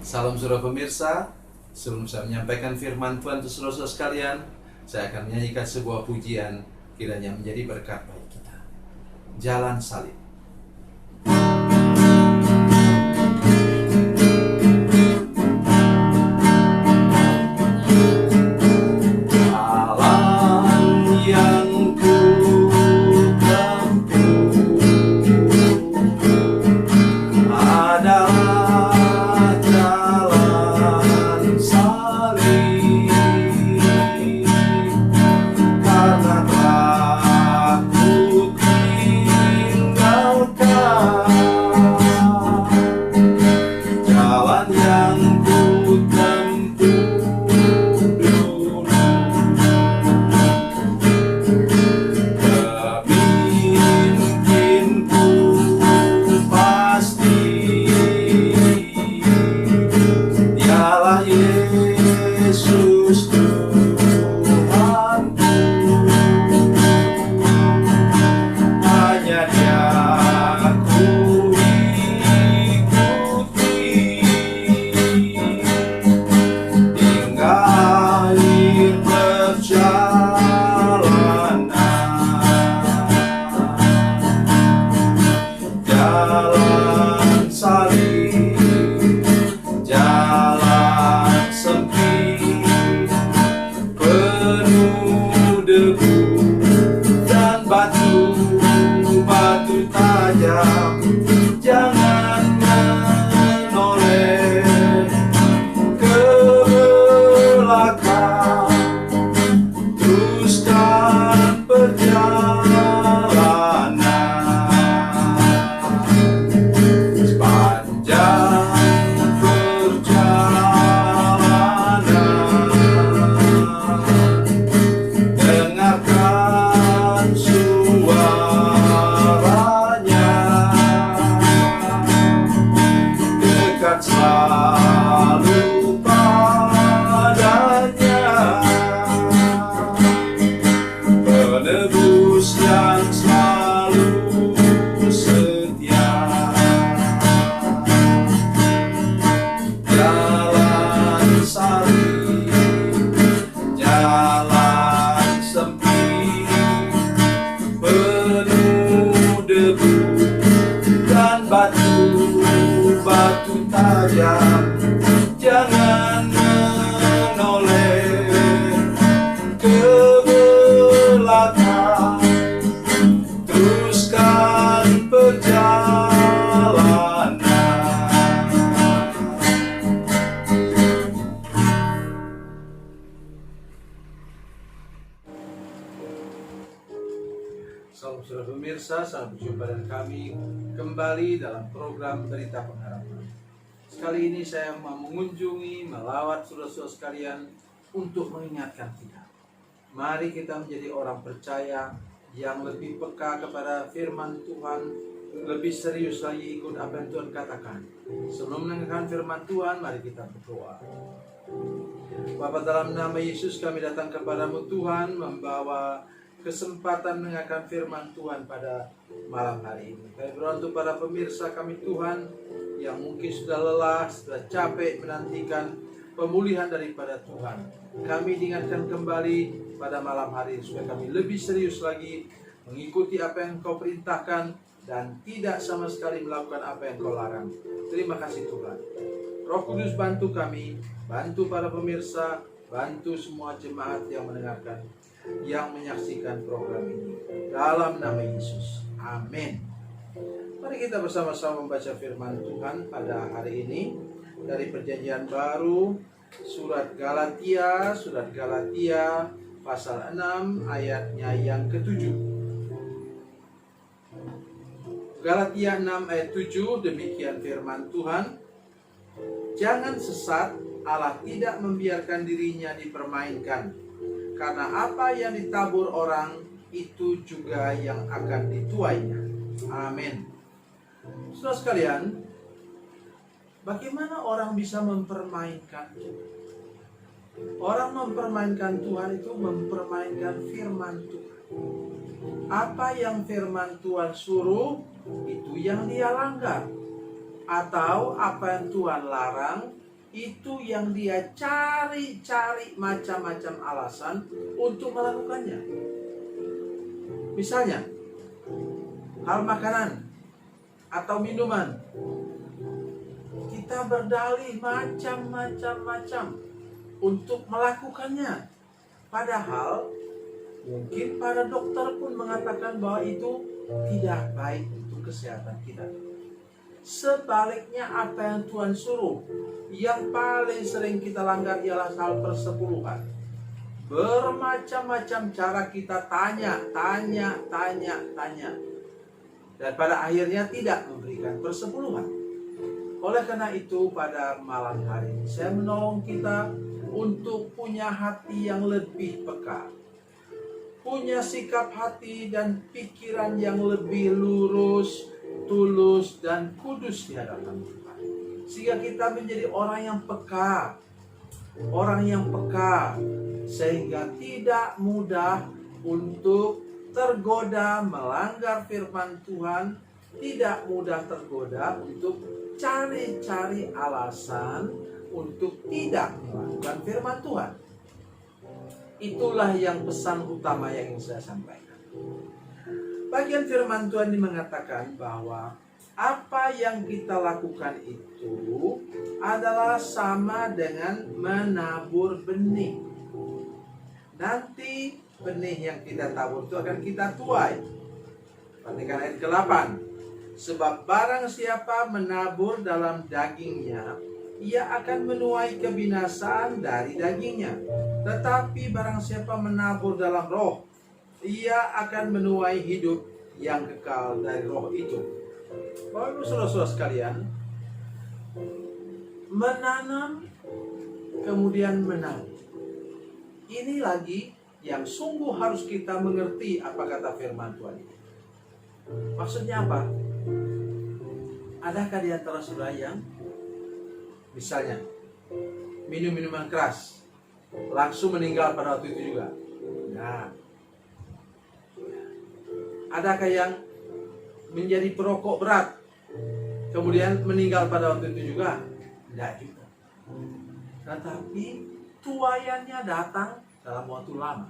Salam saudara pemirsa, sebelum saya menyampaikan firman Tuhan untuk saudara sekalian, saya akan menyanyikan sebuah pujian kiranya menjadi berkat bagi kita. Jalan Salib. Salam saudara pemirsa, selamat berjumpa dengan kami kembali dalam program Berita Pengharapan. Sekali ini saya mau mengunjungi, melawat saudara-saudara sekalian untuk mengingatkan kita. Mari kita menjadi orang percaya yang lebih peka kepada firman Tuhan, lebih serius lagi ikut apa yang Tuhan katakan. Sebelum mendengarkan firman Tuhan, mari kita berdoa. Bapa, dalam nama Yesus kami datang kepadamu Tuhan, membawa kesempatan mendengarkan firman Tuhan pada malam hari ini. Kami berdoa untuk para pemirsa kami Tuhan yang mungkin sudah lelah, sudah capek menantikan pemulihan daripada Tuhan. Kami diingatkan kembali pada malam hari ini supaya kami lebih serius lagi mengikuti apa yang Kau perintahkan dan tidak sama sekali melakukan apa yang Kau larang. Terima kasih Tuhan. Roh Kudus bantu kami, bantu para pemirsa, bantu semua jemaat yang mendengarkan, yang menyaksikan program ini. Dalam nama Yesus. Amin. Mari kita bersama-sama membaca firman Tuhan pada hari ini dari Perjanjian Baru, surat Galatia pasal 6 ayatnya yang ke-7. Galatia 6 ayat 7, demikian firman Tuhan. Jangan sesat, Allah tidak membiarkan dirinya dipermainkan. Karena apa yang ditabur orang, itu juga yang akan dituainya. Amin. Saudara sekalian, bagaimana orang bisa mempermainkan Tuhan? Orang mempermainkan Tuhan itu mempermainkan firman Tuhan. Apa yang firman Tuhan suruh, itu yang dia langgar. Atau apa yang Tuhan larang, itu yang dia cari-cari macam-macam alasan untuk melakukannya. Misalnya, hal makanan atau minuman. Kita berdalih macam-macam untuk melakukannya. Padahal mungkin para dokter pun mengatakan bahwa itu tidak baik untuk kesehatan kita. Sebaliknya apa yang Tuhan suruh, yang paling sering kita langgar ialah hal persepuluhan. Bermacam-macam cara kita tanya. Dan pada akhirnya tidak memberikan persepuluhan. Oleh karena itu pada malam hari ini saya menolong kita untuk punya hati yang lebih peka. Punya sikap hati dan pikiran yang lebih lurus, tulus, dan kudus di hadapan Tuhan. Sehingga kita menjadi orang yang peka. Orang yang peka. Sehingga tidak mudah untuk tergoda melanggar firman Tuhan. Tidak mudah tergoda untuk cari-cari alasan untuk tidak melakukan firman Tuhan. Itulah yang pesan utama yang ingin saya sampaikan. Bagian firman Tuhan ini mengatakan bahwa apa yang kita lakukan itu adalah sama dengan menabur benih. Nanti benih yang kita tabur itu akan kita tuai. Perhatikan ayat ke-8. Sebab barang siapa menabur dalam dagingnya, ia akan menuai kebinasaan dari dagingnya. Tetapi barang siapa menabur dalam roh, ia akan menuai hidup yang kekal dari roh itu. Bapak Ibu saudara-saudara sekalian, menanam kemudian menabur. Ini lagi yang sungguh harus kita mengerti apa kata firman Tuhan ini. Maksudnya apa? Adakah di antara saudara yang misalnya minum minuman keras langsung meninggal pada waktu itu juga? Nah, adakah yang menjadi perokok berat kemudian meninggal pada waktu itu juga? Tidak juga. Tetapi tuaiannya datang dalam waktu lama.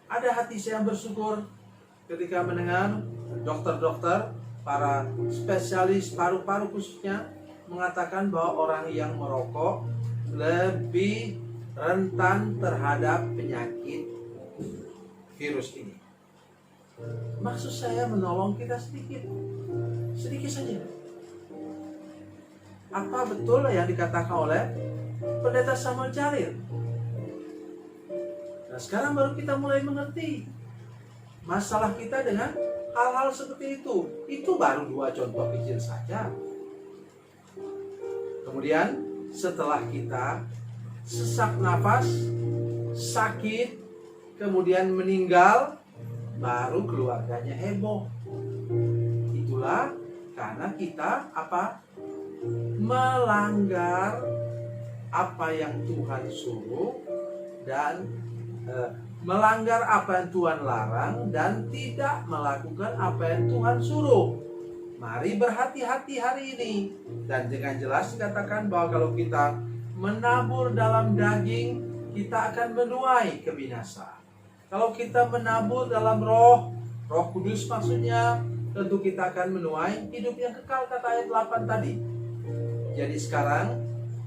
Ada hati saya yang bersyukur ketika mendengar dokter-dokter, para spesialis paru-paru khususnya mengatakan bahwa orang yang merokok lebih rentan terhadap penyakit virus ini. Maksud saya menolong kita sedikit saja. Apa betul yang dikatakan oleh Pendeta Samuel Jalil? Nah, sekarang baru kita mulai mengerti masalah kita dengan hal-hal seperti itu. Itu baru 2 contoh kecil saja. Kemudian setelah kita sesak nafas, sakit, kemudian meninggal, baru keluarganya heboh. Itulah karena kita apa? Melanggar apa yang Tuhan suruh dan melanggar apa yang Tuhan larang dan tidak melakukan apa yang Tuhan suruh. Mari berhati-hati hari ini. Dan dengan jelas dikatakan bahwa kalau kita menabur dalam daging, kita akan menuai kebinasaan. Kalau kita menabur dalam roh kudus maksudnya, tentu kita akan menuai hidup yang kekal, kata ayat 8 tadi. Jadi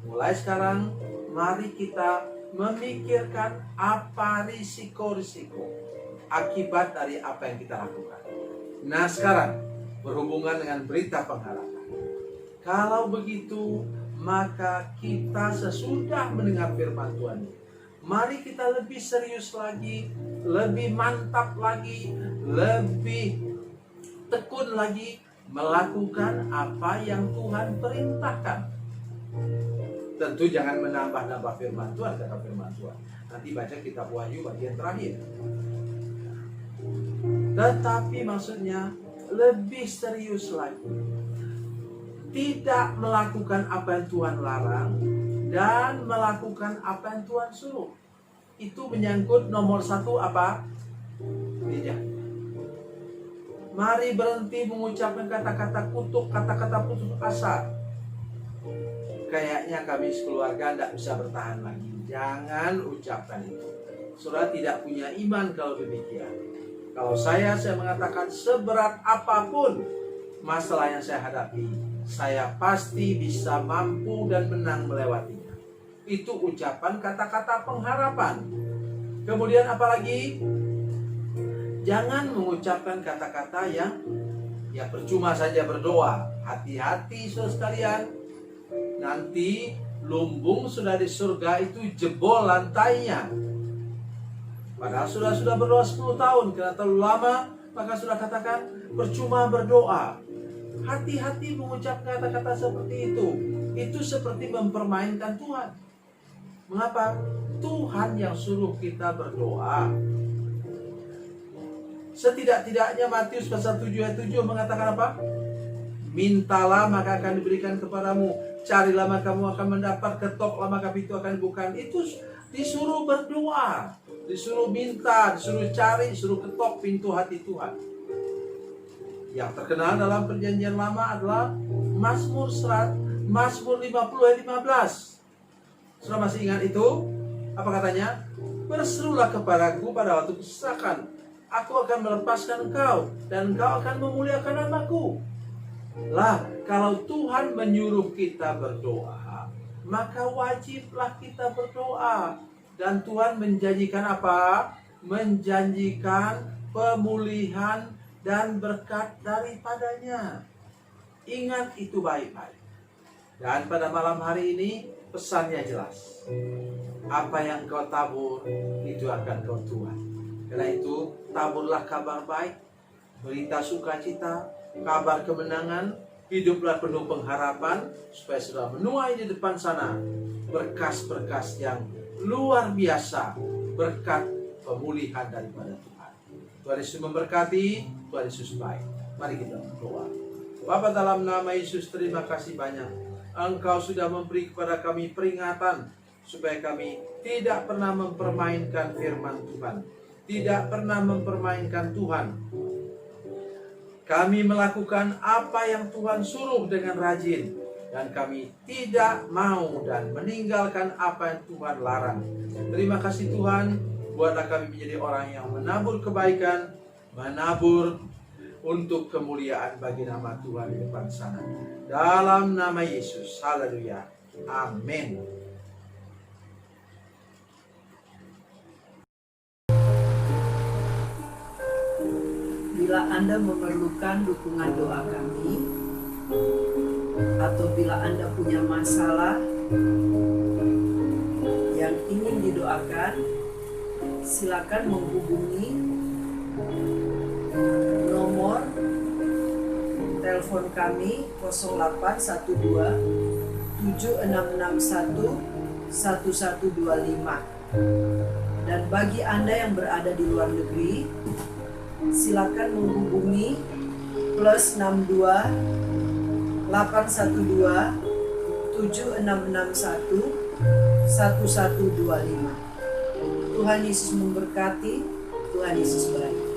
mulai sekarang, mari kita memikirkan apa risiko-risiko akibat dari apa yang kita lakukan. Nah sekarang, berhubungan dengan berita pengharapan. Kalau begitu, maka kita sesudah mendengar firman Tuhan, mari kita lebih serius lagi, lebih mantap lagi, lebih tekun lagi melakukan apa yang Tuhan perintahkan. Tentu jangan menambah-nambah firman Tuhan, kata firman Tuhan. Nanti baca kitab Wahyu bagian terakhir. Tetapi maksudnya lebih serius lagi. Tidak melakukan apa yang Tuhan larang dan melakukan apa yang Tuhan suruh. Itu menyangkut nomor 1 apa? Gereja. Mari berhenti mengucapkan kata-kata kutuk, kata-kata putus asa. kayaknya kami sekeluarga tidak bisa bertahan lagi. Jangan ucapkan itu. Saudara tidak punya iman kalau demikian. Kalau saya mengatakan seberat apapun masalah yang saya hadapi, saya pasti bisa mampu dan menang melewatinya. Itu ucapan kata-kata pengharapan. Kemudian apalagi? Jangan mengucapkan kata-kata yang ya percuma saja berdoa. Hati-hati saudara sekalian. Nanti lumbung sudah di surga itu jebol lantainya. Padahal sudah berdoa 10 tahun, karena terlalu lama, maka sudah katakan percuma berdoa. Hati-hati mengucap kata-kata seperti itu. Itu seperti mempermainkan Tuhan. Mengapa? Tuhan yang suruh kita berdoa. Setidak-tidaknya Matius pasal 7 ayat 7 mengatakan apa? Mintalah maka akan diberikan kepadamu. Carilah maka kamu akan mendapat. Ketoklah maka pintu akan dibuka. Itu disuruh berdoa. Disuruh minta, disuruh cari, disuruh ketok pintu hati Tuhan. Yang terkenal dalam perjanjian lama adalah Mazmur 50 ayat 15. Sudah masih ingat itu? Apa katanya? Berserulah kepadaku pada waktu kesesakan. Aku akan melepaskan engkau, dan engkau akan memuliakan namaku. Lah, kalau Tuhan menyuruh kita berdoa, maka wajiblah kita berdoa. Dan Tuhan menjanjikan apa? Menjanjikan pemulihan dan berkat daripadanya. Ingat itu baik-baik. Dan pada malam hari ini pesannya jelas. Apa yang kau tabur, itu akan kau tuai. Karena itu taburlah kabar baik, berita sukacita, kabar kemenangan. Hiduplah penuh pengharapan, supaya sudah menuai di depan sana berkas-berkas yang luar biasa, berkat pemulihan daripada Tuhan. Tuhan Yesus memberkati, Tuhan Yesus baik. Mari kita berdoa. Bapa, dalam nama Yesus, terima kasih banyak. Engkau sudah memberi kepada kami peringatan, supaya kami tidak pernah mempermainkan firman Tuhan, tidak pernah mempermainkan Tuhan. Kami melakukan apa yang Tuhan suruh dengan rajin, dan kami tidak mau dan meninggalkan apa yang Tuhan larang. Terima kasih Tuhan, buatlah kami menjadi orang yang menabur kebaikan, menabur untuk kemuliaan bagi nama Tuhan di depan sana. Dalam nama Yesus, haleluya, amin. Bila Anda memerlukan dukungan doa kami, atau bila Anda punya masalah yang ingin didoakan, silakan menghubungi nomor telepon kami 0812 7661 1125. Dan bagi Anda yang berada di luar negeri, silakan menghubungi +62 812 7661 1125. Tuhan Yesus memberkati, Tuhan Yesus baik.